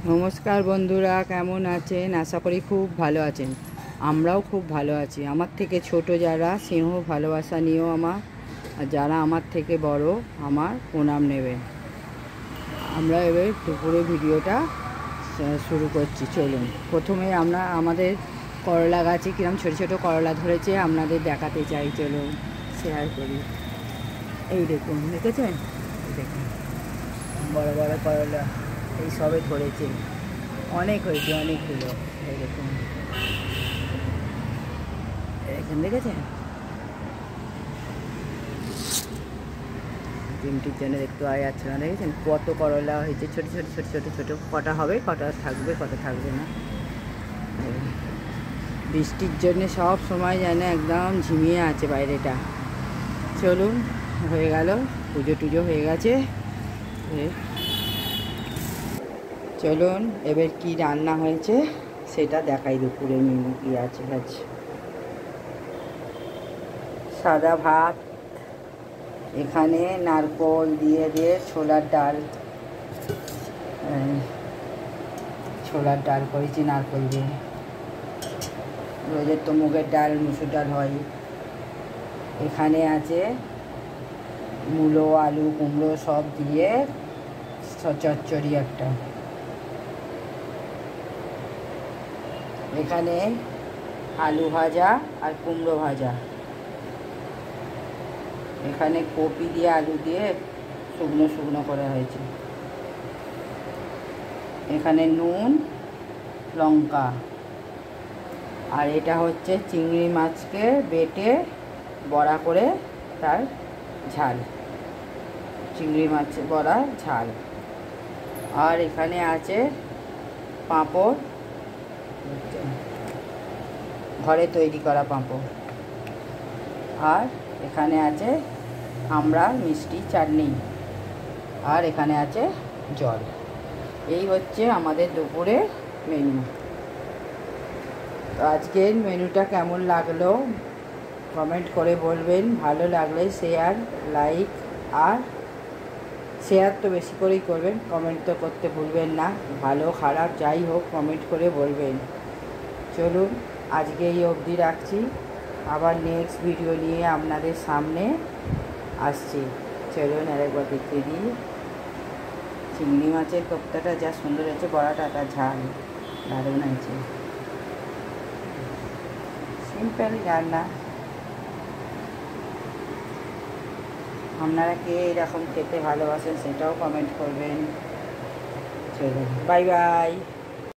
নমস্কার বন্ধুরা, কেমন আছেন? আশা করি খুব ভালো আছেন। আমরাও খুব ভালো আছি। আমার থেকে ছোট যারা, স্নেহ ভালোবাসা নিয়েও আমার, আর যারা আমার থেকে বড়, আমার প্রণাম নেবেন। আমরা এবার দুপুরে ভিডিওটা শুরু করছি। চলুন, প্রথমে আমরা আমাদের করলা গাছে কিরম ছোটো ছোটো করলা ধরেছে আপনাদের দেখাতে চাই। চলুন শেয়ার করি। এই দেখুন, দেখেছেন? এই দেখুন বড় বড় করলা, এই সবে ধরেছে, অনেক হয়েছে, অনেকগুলো। এই দেখুন, এখানে দেখেছেন? ডিমটির জন্য দেখতে পাওয়া যাচ্ছে না। দেখেছেন কত করলা হয়েছে, ছোটো ছোটো ছোটো ছোটো ছোটো। কটা হবে, কটা থাকবে, কটা থাকবে না। বৃষ্টির জন্যে সব সময় যেন একদম ঝিমিয়ে আছে বাইরেটা। চলুন, হয়ে গেল, পুজো টুজো হয়ে গেছে। চলুন এবার কি রান্না হয়েছে সেটা দেখাই। দুপুরে মেনু কী আছে। সাদা ভাত, এখানে নারকোল দিয়ে ছোলার ডাল, ছোলার ডাল করেছি নারকোল দিয়ে। রোজের তো মুগের ডাল, মুসুর ডাল হয়। এখানে আছে মূলো, আলু, কুমড়ো সব দিয়ে চচ্চড়ি একটা। এখানে আলু ভাজা আর কুমড়ো ভাজা। এখানে কপি দিয়ে আলু দিয়ে শুকনো শুকনো করা হয়েছে। এখানে নুন, লঙ্কা। আর এটা হচ্ছে চিংড়ি মাছকে বেটে বড়া করে তার ঝাল, চিংড়ি মাছ বড়া ঝাল। আর এখানে আছে পাঁপড়, ঘরে তৈরি করা পাঁপড়। আর এখানে আছে আমরা মিষ্টি চাটনি। আর এখানে আছে জল। এই হচ্ছে আমাদের দুপুরের মেনু। তো আজকের মেনুটা কেমন লাগলো কমেন্ট করে বলবেন। ভালো লাগলে শেয়ার, লাইক, আর শেয়ার তো বেশি করেই করবেন, কমেন্ট তো করতে ভুলবেন না। ভালো খারাপ যাই হোক কমেন্ট করে বলবেন। চলুন আজকে এই অবধি রাখছি। আবার নেক্সট ভিডিও নিয়ে আপনাদের সামনে আসছি। চলুন আরেকবার দেখতে দিই। চিংড়ি মাছের কোপ্তাটা যা সুন্দর হয়েছে, বড়াটা তার ঝাল দারুণ হয়েছে। সিম্পল রান্না। আপনারা কে এরকম খেতে ভালোবাসেন সেটাও কমেন্ট করবেন। চলুন, বাই বাই।